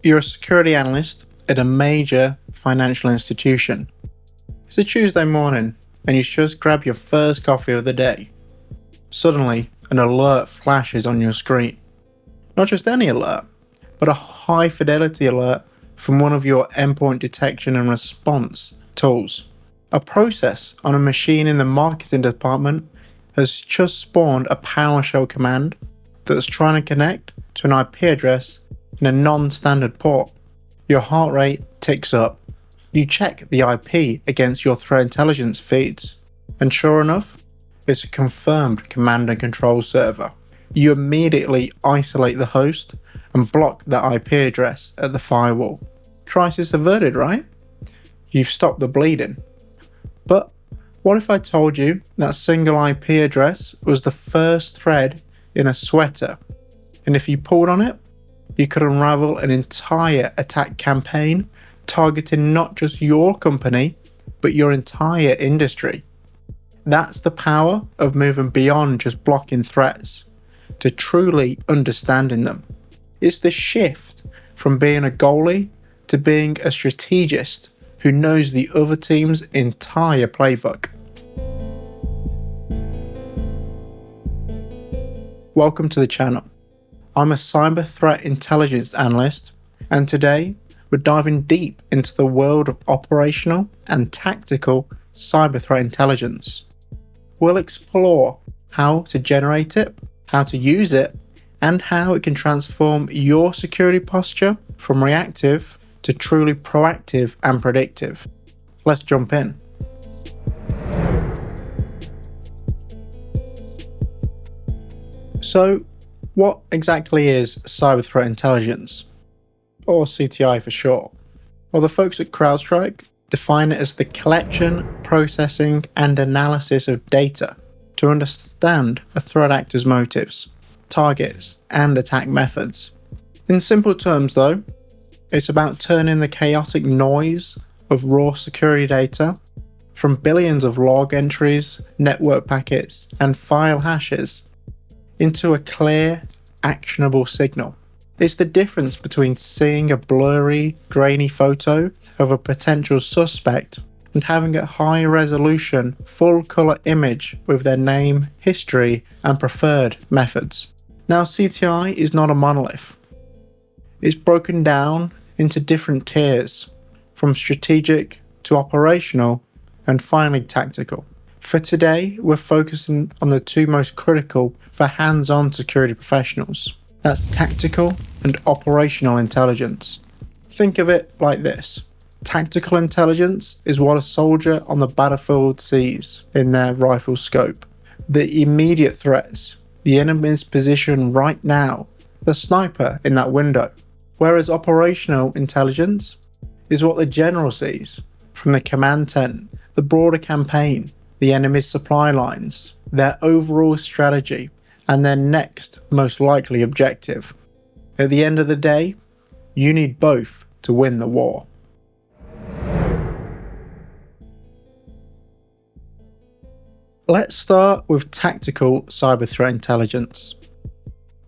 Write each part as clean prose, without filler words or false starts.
You're a security analyst at a major financial institution. It's a Tuesday morning and you just grab your first coffee of the day. Suddenly, an alert flashes on your screen. Not just any alert, but a high fidelity alert from one of your endpoint detection and response tools. A process on a machine in the marketing department has just spawned a PowerShell command that's trying to connect to an IP address in a non-standard port. Your heart rate ticks up. You check the IP against your threat intelligence feeds, and sure enough, it's a confirmed command and control server. You immediately isolate the host and block that IP address at the firewall. Crisis averted, right? You've stopped the bleeding. But what if I told you that single IP address was the first thread in a sweater, and if you pulled on it, you could unravel an entire attack campaign targeting not just your company, but your entire industry. That's the power of moving beyond just blocking threats to truly understanding them. It's the shift from being a goalie to being a strategist who knows the other team's entire playbook. Welcome to the channel. I'm a cyber threat intelligence analyst, and today we're diving deep into the world of operational and tactical cyber threat intelligence. We'll explore how to generate it, how to use it, and how it can transform your security posture from reactive to truly proactive and predictive. Let's jump in. So, what exactly is cyber threat intelligence? Or CTI for short? Well, the folks at CrowdStrike define it as the collection, processing, and analysis of data to understand a threat actor's motives, targets, and attack methods. In simple terms though, it's about turning the chaotic noise of raw security data from billions of log entries, network packets, and file hashes into a clear, actionable signal. It's the difference between seeing a blurry, grainy photo of a potential suspect and having a high resolution, full color image with their name, history, and preferred methods. Now, CTI is not a monolith. It's broken down into different tiers, from strategic to operational and finally tactical. For today, we're focusing on the two most critical for hands-on security professionals. That's tactical and operational intelligence. Think of it like this. Tactical intelligence is what a soldier on the battlefield sees in their rifle scope. The immediate threats, the enemy's position right now, the sniper in that window. Whereas operational intelligence is what the general sees from the command tent, the broader campaign, the enemy's supply lines, their overall strategy, and their next most likely objective. At the end of the day, you need both to win the war. Let's start with tactical cyber threat intelligence.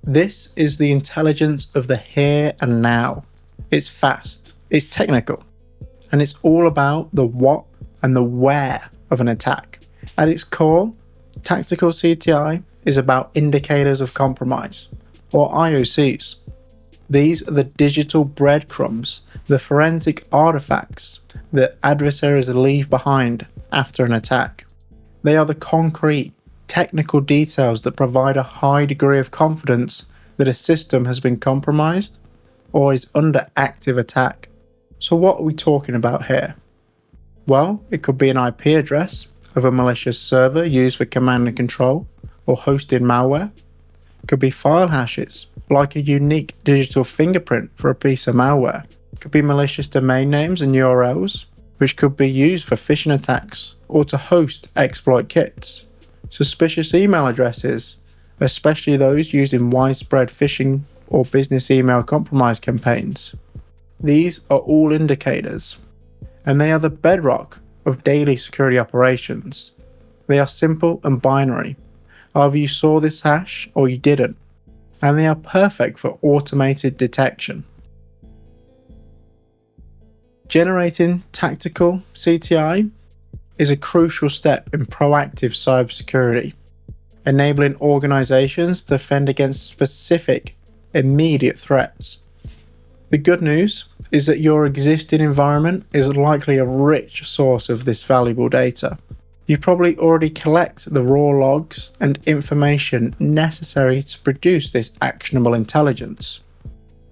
This is the intelligence of the here and now. It's fast, it's technical, and it's all about the what and the where of an attack. At its core, tactical CTI is about indicators of compromise, or IOCs. These are the digital breadcrumbs, the forensic artifacts that adversaries leave behind after an attack. They are the concrete, technical details that provide a high degree of confidence that a system has been compromised or is under active attack. So what are we talking about here? Well, it could be an IP address of a malicious server used for command and control or hosted malware. It could be file hashes, like a unique digital fingerprint for a piece of malware. It could be malicious domain names and URLs, which could be used for phishing attacks or to host exploit kits. Suspicious email addresses, especially those used in widespread phishing or business email compromise campaigns. These are all indicators, and they are the bedrock of daily security operations. They are simple and binary. Either you saw this hash or you didn't, and they are perfect for automated detection. Generating tactical CTI is a crucial step in proactive cybersecurity, enabling organizations to defend against specific, immediate threats. The good news is that your existing environment is likely a rich source of this valuable data. You probably already collect the raw logs and information necessary to produce this actionable intelligence.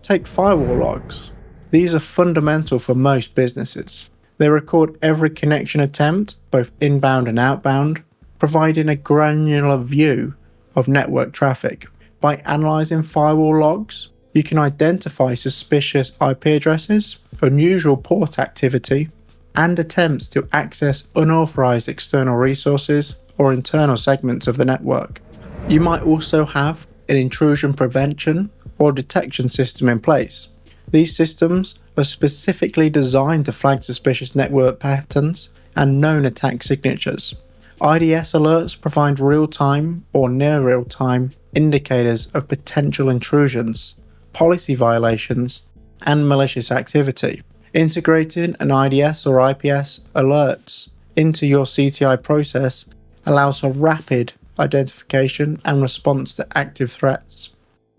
Take firewall logs. These are fundamental for most businesses. They record every connection attempt, both inbound and outbound, providing a granular view of network traffic. By analysing firewall logs, you can identify suspicious IP addresses, unusual port activity, and attempts to access unauthorized external resources or internal segments of the network. You might also have an intrusion prevention or detection system in place. These systems are specifically designed to flag suspicious network patterns and known attack signatures. IDS alerts provide real-time or near real-time indicators of potential intrusions, policy violations, and malicious activity. Integrating an IDS or IPS alerts into your CTI process allows for rapid identification and response to active threats.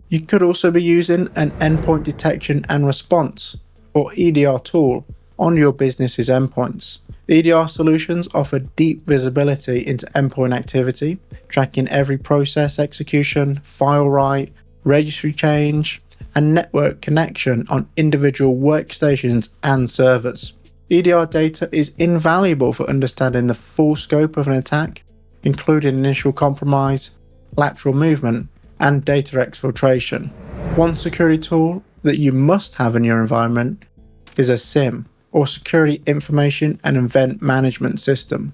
You could also be using an endpoint detection and response, or EDR tool, on your business's endpoints. EDR solutions offer deep visibility into endpoint activity, tracking every process execution, file write, registry change, and network connection on individual workstations and servers. EDR data is invaluable for understanding the full scope of an attack, including initial compromise, lateral movement, and data exfiltration. One security tool that you must have in your environment is a SIEM, or Security Information and Event Management System.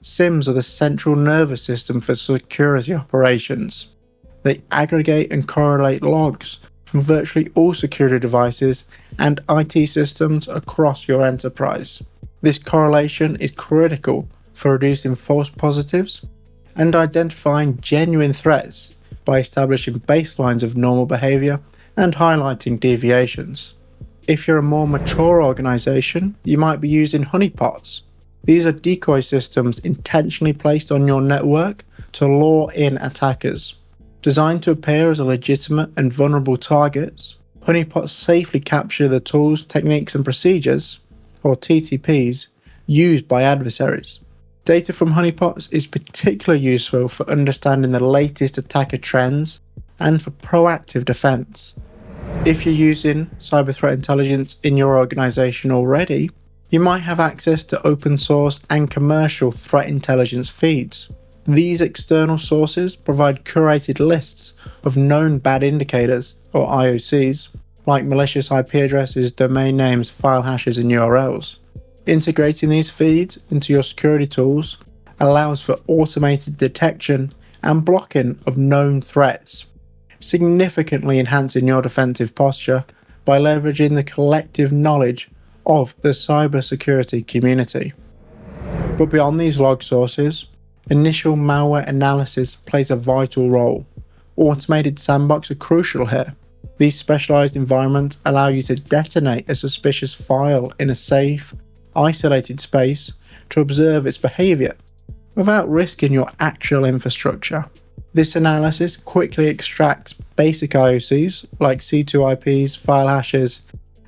SIEMs are the central nervous system for security operations. They aggregate and correlate logs from virtually all security devices and IT systems across your enterprise. This correlation is critical for reducing false positives and identifying genuine threats by establishing baselines of normal behavior and highlighting deviations. If you're a more mature organization, you might be using honeypots. These are decoy systems intentionally placed on your network to lure in attackers. Designed to appear as a legitimate and vulnerable targets, honeypots safely capture the tools, techniques, and procedures, or TTPs, used by adversaries. Data from honeypots is particularly useful for understanding the latest attacker trends and for proactive defense. If you're using cyber threat intelligence in your organization already, you might have access to open source and commercial threat intelligence feeds. These external sources provide curated lists of known bad indicators, or IOCs, like malicious IP addresses, domain names, file hashes, and URLs. Integrating these feeds into your security tools allows for automated detection and blocking of known threats, significantly enhancing your defensive posture by leveraging the collective knowledge of the cybersecurity community. But beyond these log sources, initial malware analysis plays a vital role. Automated sandbox are crucial here. These specialized environments allow you to detonate a suspicious file in a safe, isolated space to observe its behavior without risking your actual infrastructure. This analysis quickly extracts basic IOCs like C2IPs, file hashes,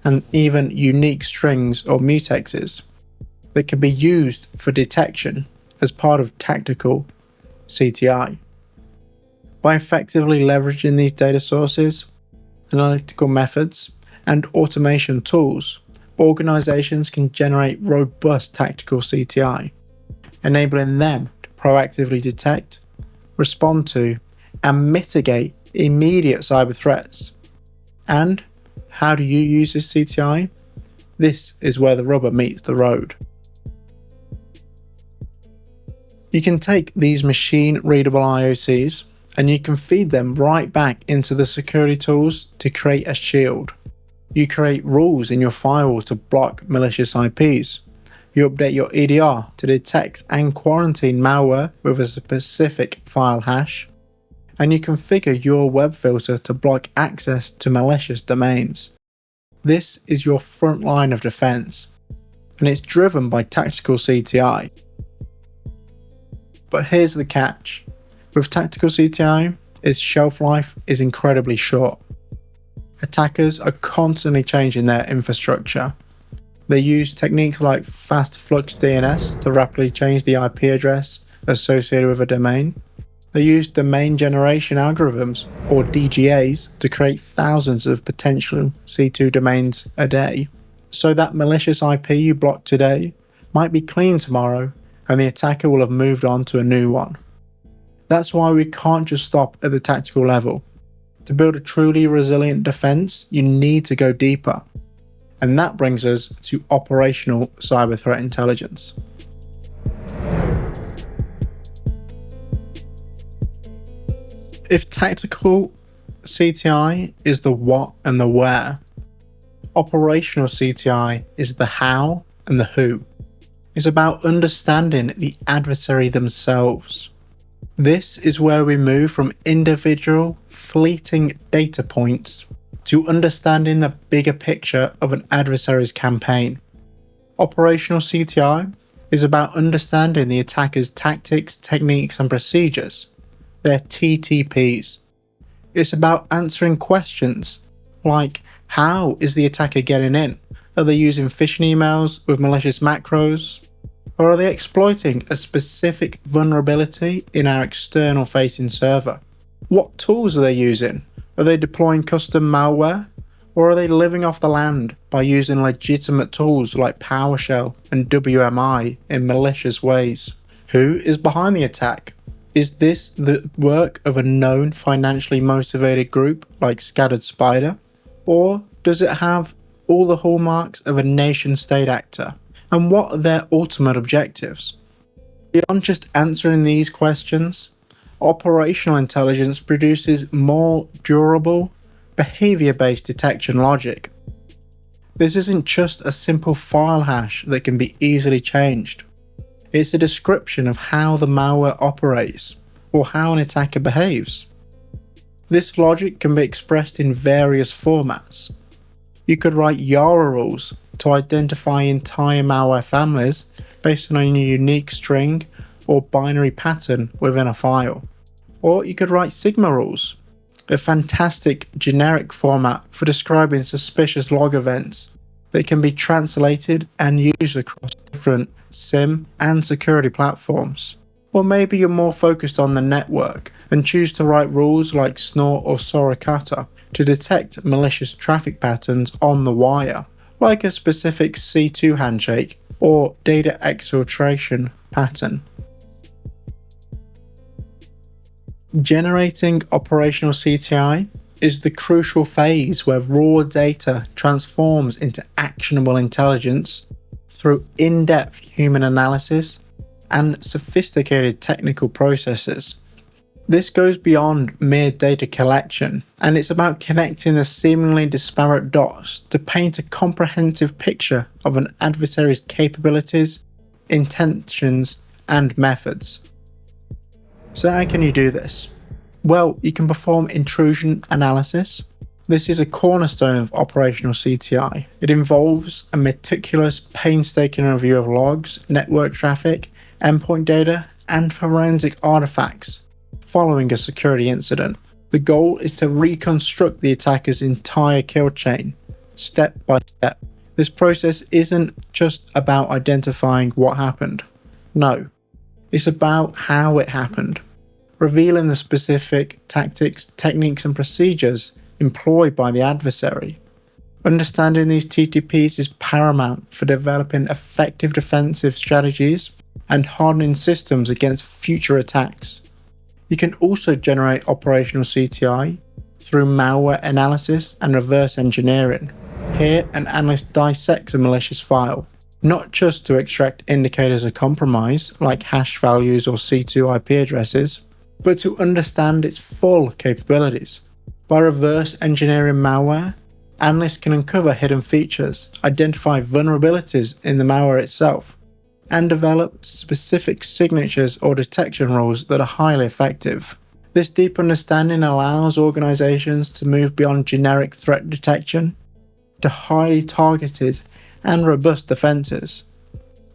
and even unique strings or mutexes that can be used for detection as part of tactical CTI. By effectively leveraging these data sources, analytical methods, and automation tools, organizations can generate robust tactical CTI, enabling them to proactively detect, respond to, and mitigate immediate cyber threats. And how do you use this CTI? This is where the rubber meets the road. You can take these machine-readable IOCs and you can feed them right back into the security tools to create a shield. You create rules in your firewall to block malicious IPs. You update your EDR to detect and quarantine malware with a specific file hash. And you configure your web filter to block access to malicious domains. This is your front line of defense, and it's driven by tactical CTI. But here's the catch. With tactical CTI, its shelf life is incredibly short. Attackers are constantly changing their infrastructure. They use techniques like fast flux DNS to rapidly change the IP address associated with a domain. They use domain generation algorithms, or DGAs, to create thousands of potential C2 domains a day. So that malicious IP you blocked today might be clean tomorrow, and the attacker will have moved on to a new one. That's why we can't just stop at the tactical level. To build a truly resilient defense, you need to go deeper. And that brings us to operational cyber threat intelligence. If tactical CTI is the what and the where, operational CTI is the how and the who. It's about understanding the adversary themselves. This is where we move from individual, fleeting data points to understanding the bigger picture of an adversary's campaign. Operational CTI is about understanding the attacker's tactics, techniques, and procedures. They're TTPs. It's about answering questions like, how is the attacker getting in? Are they using phishing emails with malicious macros? Or are they exploiting a specific vulnerability in our external facing server? What tools are they using? Are they deploying custom malware? Or are they living off the land by using legitimate tools like PowerShell and WMI in malicious ways? Who is behind the attack? Is this the work of a known financially motivated group like Scattered Spider? Or does it have all the hallmarks of a nation-state actor? And what are their ultimate objectives? Beyond just answering these questions, operational intelligence produces more durable, behavior-based detection logic. This isn't just a simple file hash that can be easily changed. It's a description of how the malware operates, or how an attacker behaves. This logic can be expressed in various formats. You could write Yara rules to identify entire malware families based on a unique string or binary pattern within a file. Or you could write Sigma rules, a fantastic generic format for describing suspicious log events that can be translated and used across different SIM and security platforms. Or maybe you're more focused on the network and choose to write rules like Snort or Suricata to detect malicious traffic patterns on the wire, like a specific C2 handshake or data exfiltration pattern. Generating operational CTI is the crucial phase where raw data transforms into actionable intelligence through in-depth human analysis and sophisticated technical processes. This goes beyond mere data collection, and it's about connecting the seemingly disparate dots to paint a comprehensive picture of an adversary's capabilities, intentions, and methods. So how can you do this? Well, you can perform intrusion analysis. This is a cornerstone of operational CTI. It involves a meticulous, painstaking review of logs, network traffic, endpoint data, and forensic artifacts following a security incident. The goal is to reconstruct the attacker's entire kill chain, step by step. This process isn't just about identifying what happened. No, it's about how it happened, revealing the specific tactics, techniques, and procedures employed by the adversary. Understanding these TTPs is paramount for developing effective defensive strategies and hardening systems against future attacks. You can also generate operational CTI through malware analysis and reverse engineering. Here, an analyst dissects a malicious file, not just to extract indicators of compromise like hash values or C2 IP addresses, but to understand its full capabilities. By reverse engineering malware, analysts can uncover hidden features, identify vulnerabilities in the malware itself, and develop specific signatures or detection rules that are highly effective. This deep understanding allows organizations to move beyond generic threat detection to highly targeted and robust defenses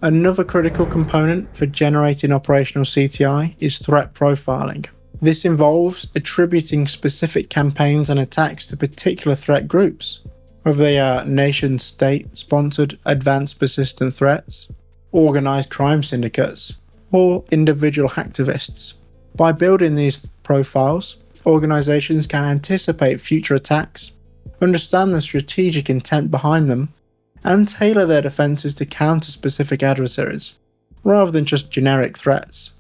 Another critical component for generating operational CTI is threat profiling. This involves attributing specific campaigns and attacks to particular threat groups, whether they are nation-state sponsored advanced persistent threats, organised crime syndicates, or individual hacktivists. By building these profiles, organisations can anticipate future attacks, understand the strategic intent behind them, and tailor their defences to counter specific adversaries, rather than just generic threats.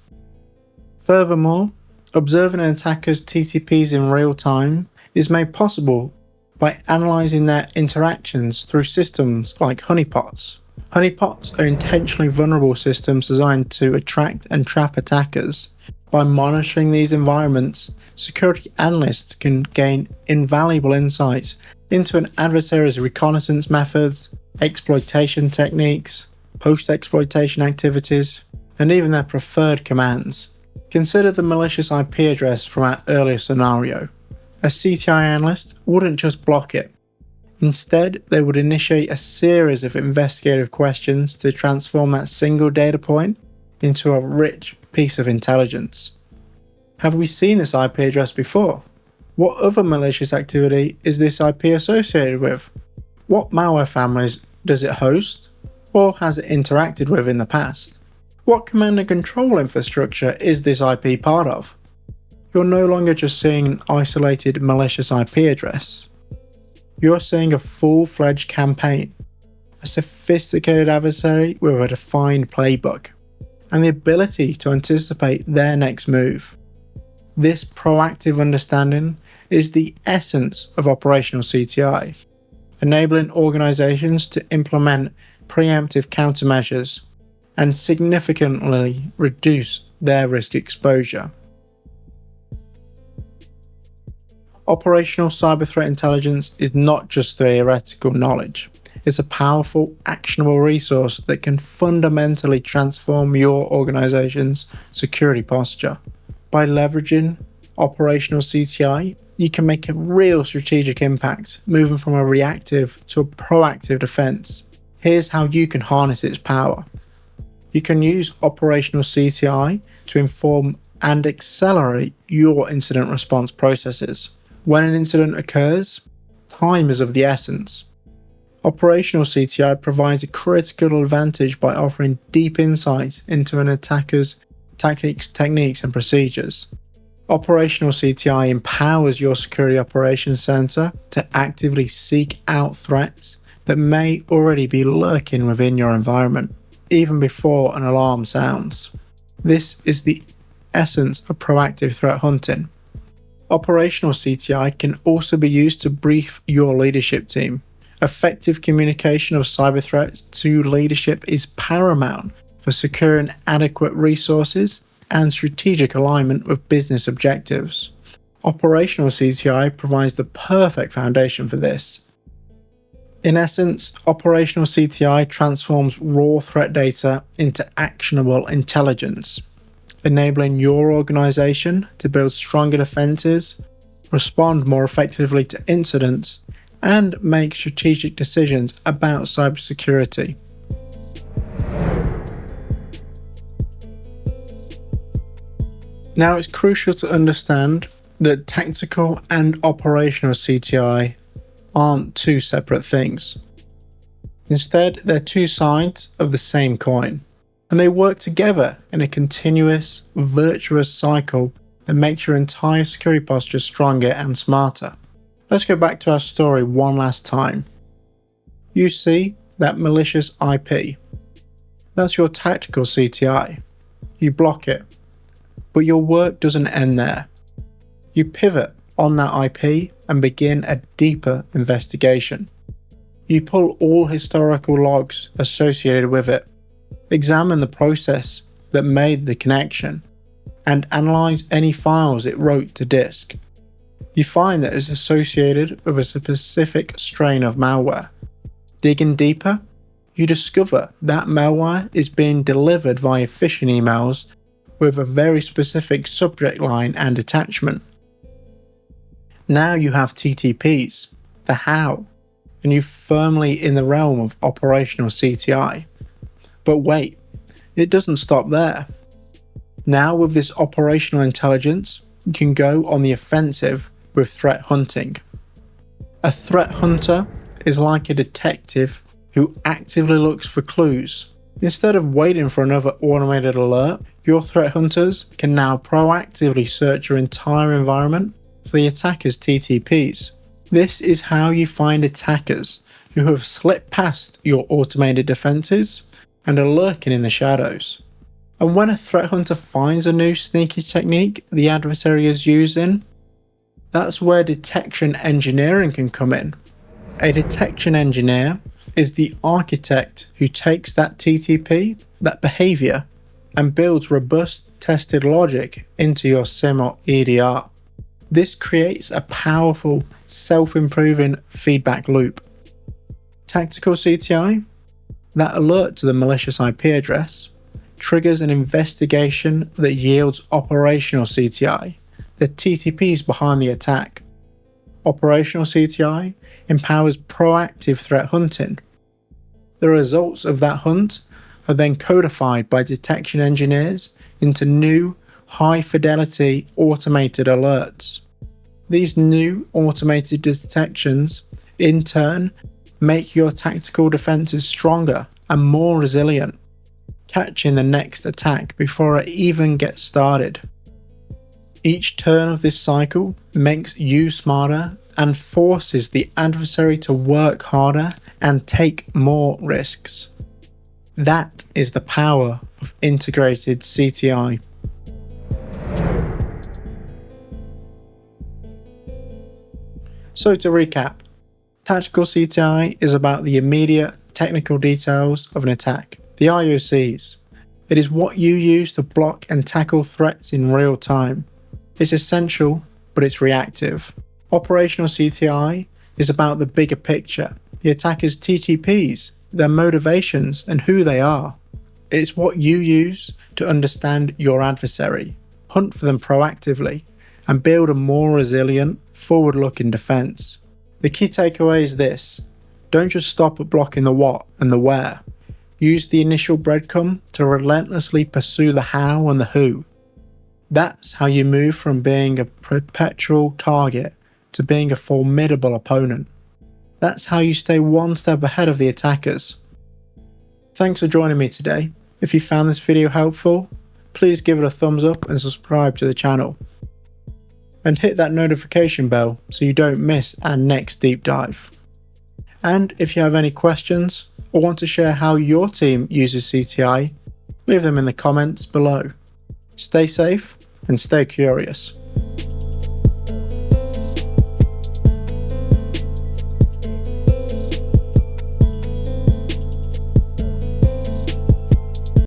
Furthermore, observing an attacker's TTPs in real time is made possible by analysing their interactions through systems like honeypots. Honeypots are intentionally vulnerable systems designed to attract and trap attackers. By monitoring these environments, security analysts can gain invaluable insights into an adversary's reconnaissance methods, exploitation techniques, post-exploitation activities, and even their preferred commands. Consider the malicious IP address from our earlier scenario. A CTI analyst wouldn't just block it. Instead, they would initiate a series of investigative questions to transform that single data point into a rich piece of intelligence. Have we seen this IP address before? What other malicious activity is this IP associated with? What malware families does it host, or has it interacted with in the past? What command and control infrastructure is this IP part of? You're no longer just seeing an isolated malicious IP address. You're seeing a full-fledged campaign, a sophisticated adversary with a defined playbook, and the ability to anticipate their next move. This proactive understanding is the essence of operational CTI, enabling organizations to implement preemptive countermeasures and significantly reduce their risk exposure. Operational cyber threat intelligence is not just theoretical knowledge. It's a powerful, actionable resource that can fundamentally transform your organization's security posture. By leveraging operational CTI, you can make a real strategic impact, moving from a reactive to a proactive defense. Here's how you can harness its power. You can use operational CTI to inform and accelerate your incident response processes. When an incident occurs, time is of the essence. Operational CTI provides a critical advantage by offering deep insights into an attacker's tactics, techniques, and procedures. Operational CTI empowers your Security Operations Center to actively seek out threats that may already be lurking within your environment, even before an alarm sounds. This is the essence of proactive threat hunting. Operational CTI can also be used to brief your leadership team. Effective communication of cyber threats to leadership is paramount for securing adequate resources and strategic alignment with business objectives. Operational CTI provides the perfect foundation for this. In essence, operational CTI transforms raw threat data into actionable intelligence, enabling your organization to build stronger defenses, respond more effectively to incidents, and make strategic decisions about cybersecurity. Now, it's crucial to understand that tactical and operational CTI aren't two separate things. Instead, they're two sides of the same coin, and they work together in a continuous, virtuous cycle that makes your entire security posture stronger and smarter. Let's go back to our story one last time. You see that malicious IP. That's your tactical CTI. You block it. But your work doesn't end there. You pivot on that IP and begin a deeper investigation. You pull all historical logs associated with it, examine the process that made the connection, and analyze any files it wrote to disk. You find that it's associated with a specific strain of malware. Digging deeper, you discover that malware is being delivered via phishing emails with a very specific subject line and attachment. Now you have TTPs, the how, and you're firmly in the realm of operational CTI. But wait, it doesn't stop there. Now with this operational intelligence, you can go on the offensive with threat hunting. A threat hunter is like a detective who actively looks for clues. Instead of waiting for another automated alert, your threat hunters can now proactively search your entire environment for the attacker's TTPs. This is how you find attackers who have slipped past your automated defenses and are lurking in the shadows. And when a threat hunter finds a new sneaky technique the adversary is using, that's where detection engineering can come in. A detection engineer is the architect who takes that TTP, that behavior, and builds robust tested logic into your SIM or EDR. This creates a powerful, self-improving feedback loop. Tactical CTI, that alert to the malicious IP address, triggers an investigation that yields operational CTI, the TTPs behind the attack. Operational CTI empowers proactive threat hunting. The results of that hunt are then codified by detection engineers into new, high-fidelity automated alerts. These new automated detections, in turn, make your tactical defenses stronger and more resilient, catching the next attack before it even gets started. Each turn of this cycle makes you smarter and forces the adversary to work harder and take more risks. That is the power of integrated CTI. So to recap, tactical CTI is about the immediate technical details of an attack, the IOCs. It is what you use to block and tackle threats in real time. It's essential, but it's reactive. Operational CTI is about the bigger picture, the attacker's TTPs, their motivations, and who they are. It's what you use to understand your adversary, hunt for them proactively, and build a more resilient, forward-looking defense. The key takeaway is this: don't just stop at blocking the what and the where. Use the initial breadcrumb to relentlessly pursue the how and the who. That's how you move from being a perpetual target to being a formidable opponent. That's how you stay one step ahead of the attackers. Thanks for joining me today. If you found this video helpful, please give it a thumbs up and subscribe to the channel. And hit that notification bell so you don't miss our next deep dive. And if you have any questions or want to share how your team uses CTI, leave them in the comments below. Stay safe and stay curious.